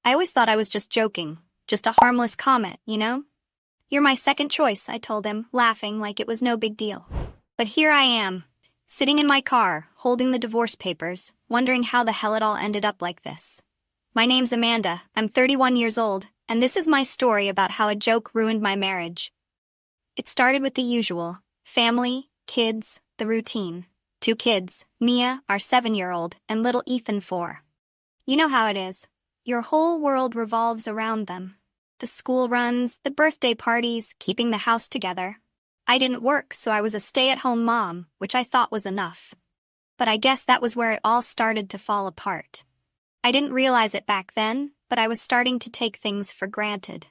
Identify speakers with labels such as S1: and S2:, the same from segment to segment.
S1: I always thought I was just joking, just a harmless comment, you know? You're my second choice, I told him, laughing like it was no big deal. But here I am, sitting in my car, holding the divorce papers, wondering how the hell it all ended up like this. My name's Amanda, I'm 31 years old, and this is my story about how a joke ruined my marriage. It started with the usual: family, kids, the routine. 2 kids, Mia, our 7-year-old, and little Ethan, 4. You know how it is. Your whole world revolves around them. The school runs, the birthday parties, keeping the house together. I didn't work, so I was a stay-at-home mom, which I thought was enough. But I guess that was where it all started to fall apart. I didn't realize it back then, but I was starting to take things for granted.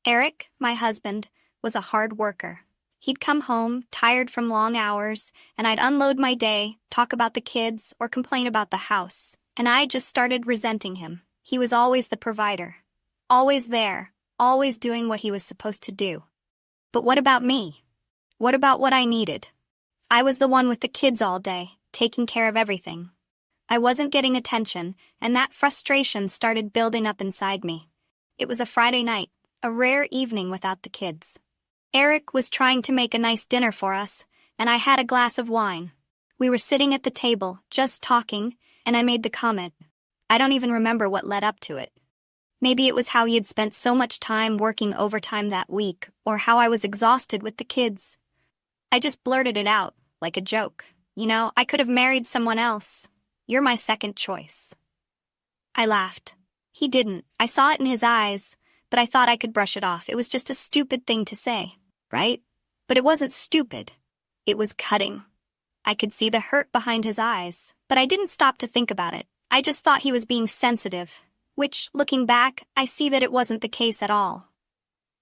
S1: Eric, my husband, was a hard worker. He'd come home, tired from long hours, and I'd unload my day, talk about the kids, or complain about the house. And I just started resenting him. He was always the provider. Always there, always doing what he was supposed to do. But what about me? What about what I needed? I was the one with the kids all day, taking care of everything. I wasn't getting attention, and that frustration started building up inside me. It was a Friday night, a rare evening without the kids. Eric was trying to make a nice dinner for us, and I had a glass of wine. We were sitting at the table, just talking, and I made the comment. I don't even remember what led up to it. Maybe it was how he had spent so much time working overtime that week, or how I was exhausted with the kids. I just blurted it out, like a joke. You know, I could have married someone else. You're my second choice. I laughed. He didn't. I saw it in his eyes, but I thought I could brush it off. It was just a stupid thing to say, right? But it wasn't stupid. It was cutting. I could see the hurt behind his eyes, but I didn't stop to think about it. I just thought he was being sensitive, which, looking back, I see that it wasn't the case at all.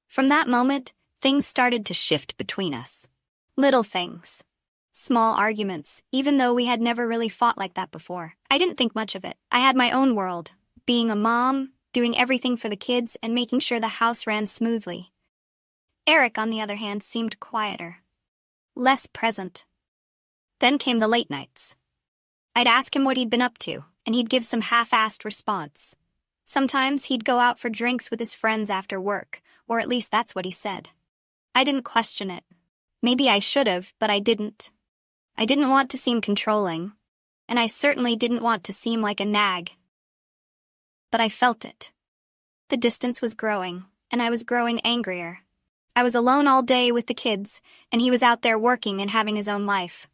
S1: From that moment, things started to shift between us. Little things. Small arguments, even though we had never really fought like that before. I didn't think much of it. I had my own world, being a mom, doing everything for the kids, and making sure the house ran smoothly. Eric, on the other hand, seemed quieter, less present. Then came the late nights. I'd ask him what he'd been up to, and he'd give some half-assed response. Sometimes he'd go out for drinks with his friends after work, or at least that's what he said. I didn't question it. Maybe I should have, but I didn't. I didn't want to seem controlling, and I certainly didn't want to seem like a nag. But I felt it. The distance was growing, and I was growing angrier. I was alone all day with the kids, and he was out there working and having his own life.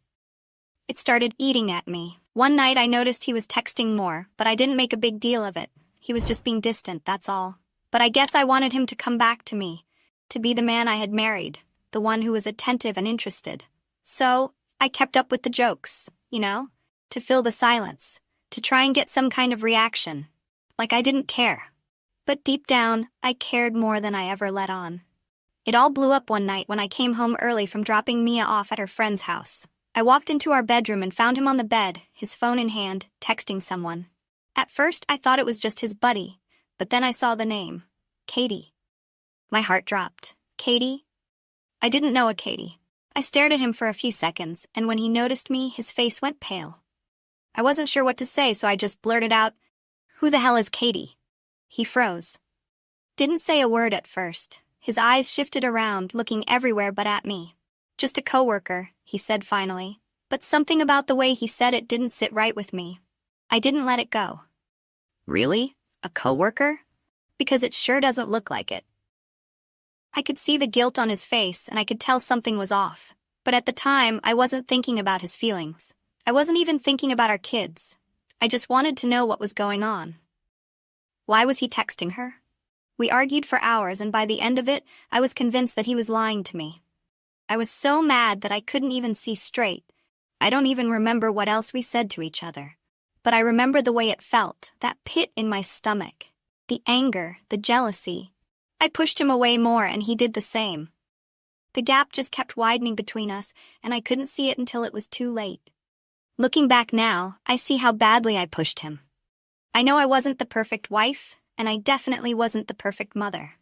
S1: It started eating at me. One night I noticed he was texting more, but I didn't make a big deal of it. He was just being distant, that's all. But I guess I wanted him to come back to me, to be the man I had married, the one who was attentive and interested. So I kept up with the jokes, you know, to fill the silence, to try and get some kind of reaction. Like I didn't care. But deep down, I cared more than I ever let on. It all blew up one night when I came home early from dropping Mia off at her friend's house. I walked into our bedroom and found him on the bed, his phone in hand, texting someone. At first, I thought it was just his buddy, but then I saw the name, Katie. My heart dropped. Katie? I didn't know a Katie. I stared at him for a few seconds, and when he noticed me, his face went pale. I wasn't sure what to say, so I just blurted out, "Who the hell is Katie?" He froze. Didn't say a word at first. His eyes shifted around, looking everywhere but at me. "Just a coworker," he said finally. But something about the way he said it didn't sit right with me. I didn't let it go. "Really? A coworker?" "Because it sure doesn't look like it." I could see the guilt on his face, and I could tell something was off. But at the time, I wasn't thinking about his feelings. I wasn't even thinking about our kids. I just wanted to know what was going on. Why was he texting her? We argued for hours, and by the end of it, I was convinced that he was lying to me. I was so mad that I couldn't even see straight. I don't even remember what else we said to each other. But I remember the way it felt, that pit in my stomach. The anger, the jealousy. I pushed him away more, and he did the same. The gap just kept widening between us, and I couldn't see it until it was too late. Looking back now, I see how badly I pushed him. I know I wasn't the perfect wife, and I definitely wasn't the perfect mother.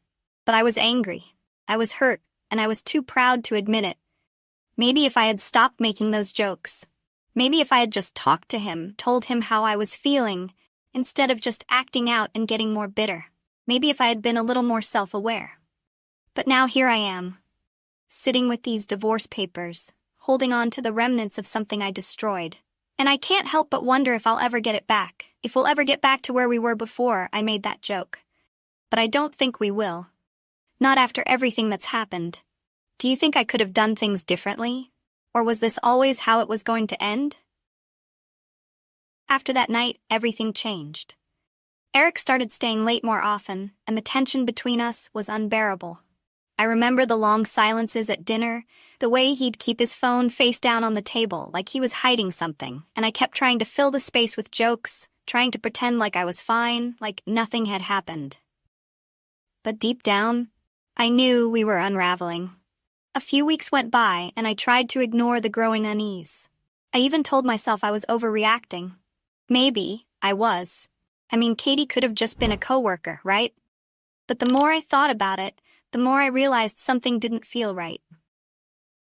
S1: But I was angry. I was hurt, and I was too proud to admit it. Maybe if I had stopped making those jokes, maybe if I had just talked to him, told him how I was feeling, instead of just acting out and getting more bitter. Maybe if I had been a little more self-aware. But now here I am, sitting with these divorce papers, holding on to the remnants of something I destroyed. And I can't help but wonder if I'll ever get it back, if we'll ever get back to where we were before I made that joke. But I don't think we will. Not after everything that's happened. Do you think I could have done things differently? Or was this always how it was going to end? After that night, everything changed. Eric started staying late more often, and the tension between us was unbearable. I remember the long silences at dinner, the way he'd keep his phone face down on the table like he was hiding something, and I kept trying to fill the space with jokes, trying to pretend like I was fine, like nothing had happened. But deep down, I knew we were unraveling. A few weeks went by, and I tried to ignore the growing unease. I even told myself I was overreacting. Maybe I was. I mean, Katie could have just been a coworker, right? But the more I thought about it, the more I realized something didn't feel right.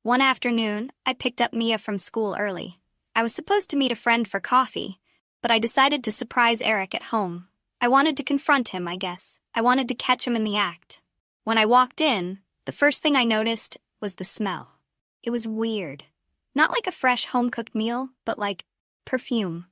S1: One afternoon, I picked up Mia from school early. I was supposed to meet a friend for coffee, but I decided to surprise Eric at home. I wanted to confront him, I guess. I wanted to catch him in the act. When I walked in, the first thing I noticed was the smell. It was weird. Not like a fresh home-cooked meal, but like perfume.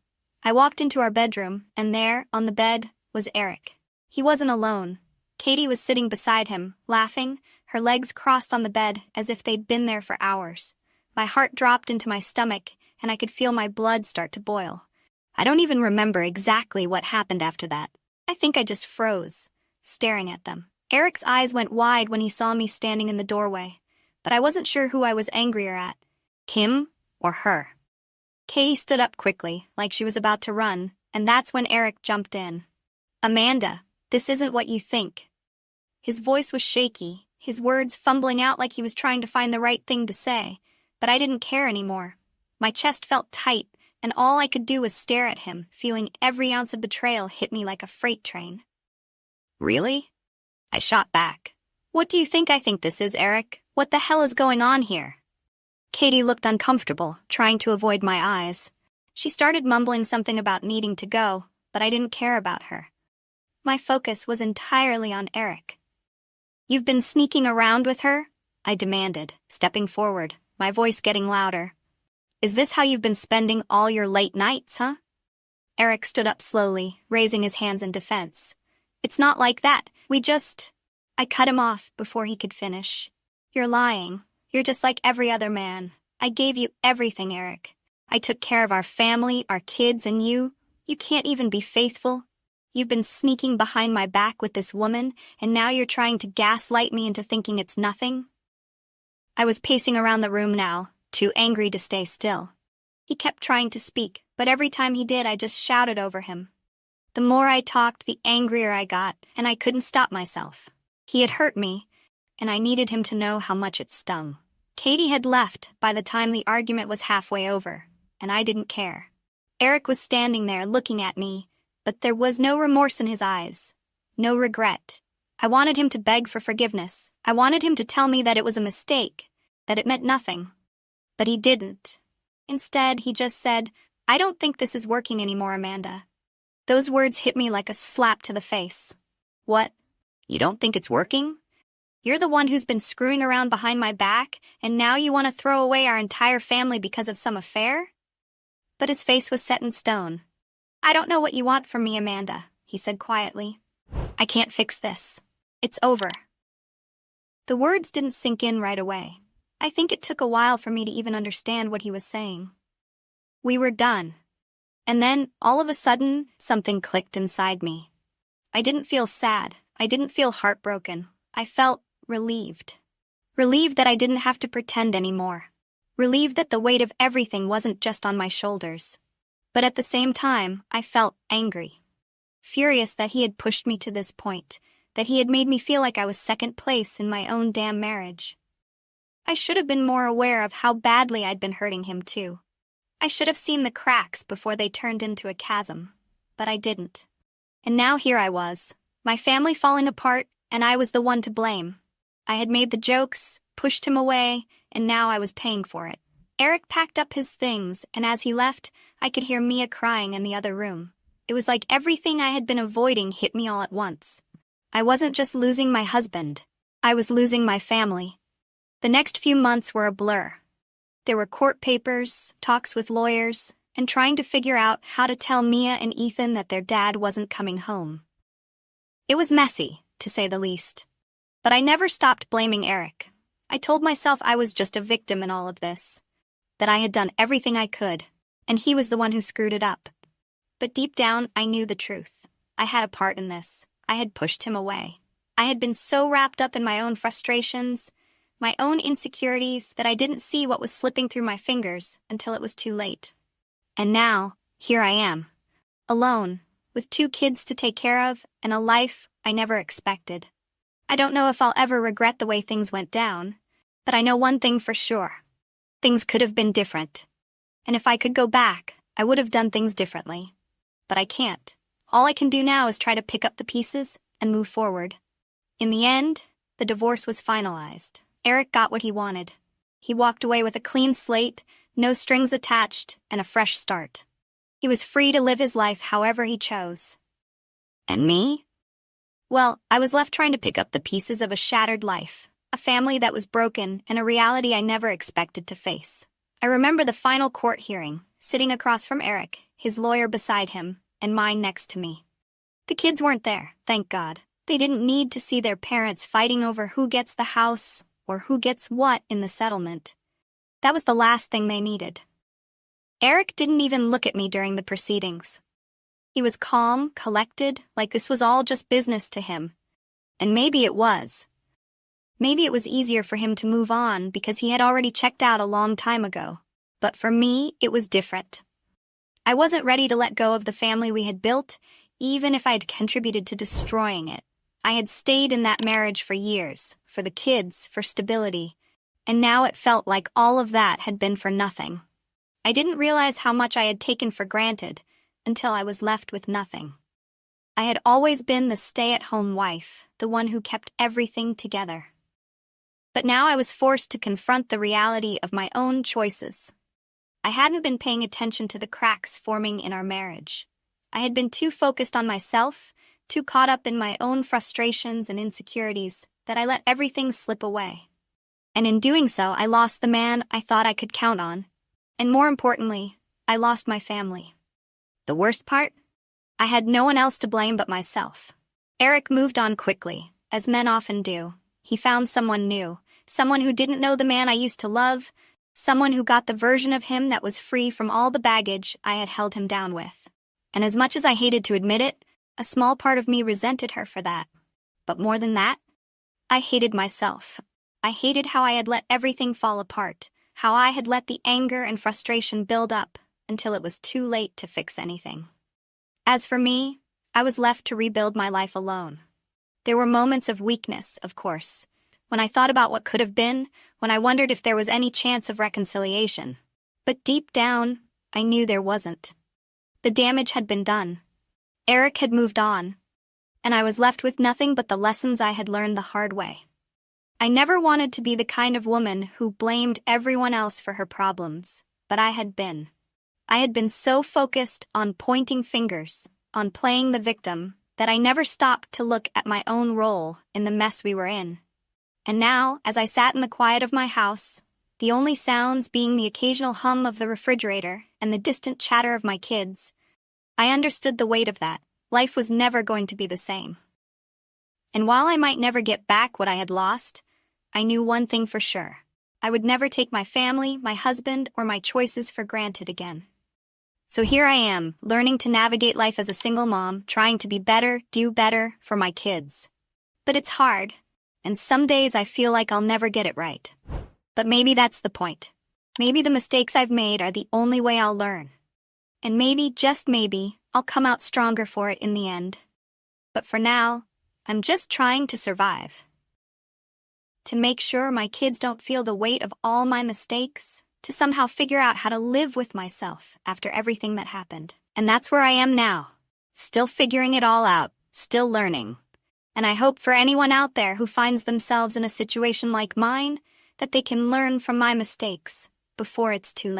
S1: I walked into our bedroom, and there, on the bed, was Eric. He wasn't alone. Katie was sitting beside him, laughing, her legs crossed on the bed as if they'd been there for hours. My heart dropped into my stomach, and I could feel my blood start to boil. I don't even remember exactly what happened after that. I think I just froze, staring at them. Eric's eyes went wide when he saw me standing in the doorway, but I wasn't sure who I was angrier at, him or her. Katie stood up quickly, like she was about to run, and that's when Eric jumped in. "Amanda, this isn't what you think." His voice was shaky, his words fumbling out like he was trying to find the right thing to say, but I didn't care anymore. My chest felt tight, and all I could do was stare at him, feeling every ounce of betrayal hit me like a freight train. "Really?" I shot back. "What do you think I think this is, Eric? What the hell is going on here?" Katie looked uncomfortable, trying to avoid my eyes. She started mumbling something about needing to go, but I didn't care about her. My focus was entirely on Eric. "You've been sneaking around with her?" I demanded, stepping forward, my voice getting louder. "Is this how you've been spending all your late nights, huh?" Eric stood up slowly, raising his hands in defense. "It's not like that, I cut him off before he could finish. "You're lying. You're just like every other man. I gave you everything, Eric. I took care of our family, our kids, and you can't even be faithful. You've been sneaking behind my back with this woman, and now you're trying to gaslight me into thinking it's nothing?" I was pacing around the room now, too angry to stay still. He kept trying to speak, but every time he did, I just shouted over him. The more I talked, the angrier I got, and I couldn't stop myself. He had hurt me, and I needed him to know how much it stung. Katie had left by the time the argument was halfway over, and I didn't care. Eric was standing there looking at me, but there was no remorse in his eyes, no regret. I wanted him to beg for forgiveness. I wanted him to tell me that it was a mistake, that it meant nothing. But he didn't. Instead, he just said, "I don't think this is working anymore, Amanda." Those words hit me like a slap to the face. "What? You don't think it's working? You're the one who's been screwing around behind my back, and now you want to throw away our entire family because of some affair?" But his face was set in stone. "I don't know what you want from me, Amanda," he said quietly. "I can't fix this. It's over." The words didn't sink in right away. I think it took a while for me to even understand what he was saying. We were done. And then, all of a sudden, something clicked inside me. I didn't feel sad. I didn't feel heartbroken. I felt relieved. Relieved that I didn't have to pretend anymore. Relieved that the weight of everything wasn't just on my shoulders. But at the same time, I felt angry. Furious that he had pushed me to this point, that he had made me feel like I was second place in my own damn marriage. I should have been more aware of how badly I'd been hurting him too. I should have seen the cracks before they turned into a chasm, but I didn't. And now here I was, my family falling apart, and I was the one to blame. I had made the jokes, pushed him away, and now I was paying for it. Eric packed up his things, and as he left, I could hear Mia crying in the other room. It was like everything I had been avoiding hit me all at once. I wasn't just losing my husband. I was losing my family. The next few months were a blur. There were court papers, talks with lawyers, and trying to figure out how to tell Mia and Ethan that their dad wasn't coming home. It was messy, to say the least. But I never stopped blaming Eric. I told myself I was just a victim in all of this, that I had done everything I could, and he was the one who screwed it up. But deep down, I knew the truth. I had a part in this. I had pushed him away. I had been so wrapped up in my own frustrations, my own insecurities, that I didn't see what was slipping through my fingers until it was too late. And now, here I am, alone, with 2 kids to take care of and a life I never expected. I don't know if I'll ever regret the way things went down, but I know one thing for sure. Things could have been different. And if I could go back, I would have done things differently. But I can't. All I can do now is try to pick up the pieces and move forward. In the end, the divorce was finalized. Eric got what he wanted. He walked away with a clean slate, no strings attached, and a fresh start. He was free to live his life however he chose. And me? Well, I was left trying to pick up the pieces of a shattered life, a family that was broken, and a reality I never expected to face. I remember the final court hearing, sitting across from Eric, his lawyer beside him, and mine next to me. The kids weren't there, thank God. They didn't need to see their parents fighting over who gets the house or who gets what in the settlement. That was the last thing they needed. Eric didn't even look at me during the proceedings. He was calm, collected, like this was all just business to him. And maybe it was. Maybe it was easier for him to move on because he had already checked out a long time ago. But for me, it was different. I wasn't ready to let go of the family we had built, even if I had contributed to destroying it. I had stayed in that marriage for years, for the kids, for stability, and now it felt like all of that had been for nothing. I didn't realize how much I had taken for granted until I was left with nothing. I had always been the stay-at-home wife, the one who kept everything together. But now I was forced to confront the reality of my own choices. I hadn't been paying attention to the cracks forming in our marriage. I had been too focused on myself, too caught up in my own frustrations and insecurities, that I let everything slip away. And in doing so, I lost the man I thought I could count on. And more importantly, I lost my family. The worst part? I had no one else to blame but myself. Eric moved on quickly, as men often do. He found someone new, someone who didn't know the man I used to love, someone who got the version of him that was free from all the baggage I had held him down with. And as much as I hated to admit it, a small part of me resented her for that. But more than that, I hated myself. I hated how I had let everything fall apart, how I had let the anger and frustration build up until it was too late to fix anything. As for me, I was left to rebuild my life alone. There were moments of weakness, of course, when I thought about what could have been, when I wondered if there was any chance of reconciliation. But deep down, I knew there wasn't. The damage had been done. Eric had moved on, and I was left with nothing but the lessons I had learned the hard way. I never wanted to be the kind of woman who blamed everyone else for her problems, but I had been. I had been so focused on pointing fingers, on playing the victim, that I never stopped to look at my own role in the mess we were in. And now, as I sat in the quiet of my house, the only sounds being the occasional hum of the refrigerator and the distant chatter of my kids, I understood the weight of that. Life was never going to be the same. And while I might never get back what I had lost, I knew one thing for sure. I would never take my family, my husband, or my choices for granted again. So here I am, learning to navigate life as a single mom, trying to be better, do better for my kids. But it's hard, and some days I feel like I'll never get it right. But maybe that's the point. Maybe the mistakes I've made are the only way I'll learn. And maybe, just maybe, I'll come out stronger for it in the end. But for now, I'm just trying to survive. To make sure my kids don't feel the weight of all my mistakes, to somehow figure out how to live with myself after everything that happened. And that's where I am now, still figuring it all out, still learning. And I hope for anyone out there who finds themselves in a situation like mine, that they can learn from my mistakes before it's too late.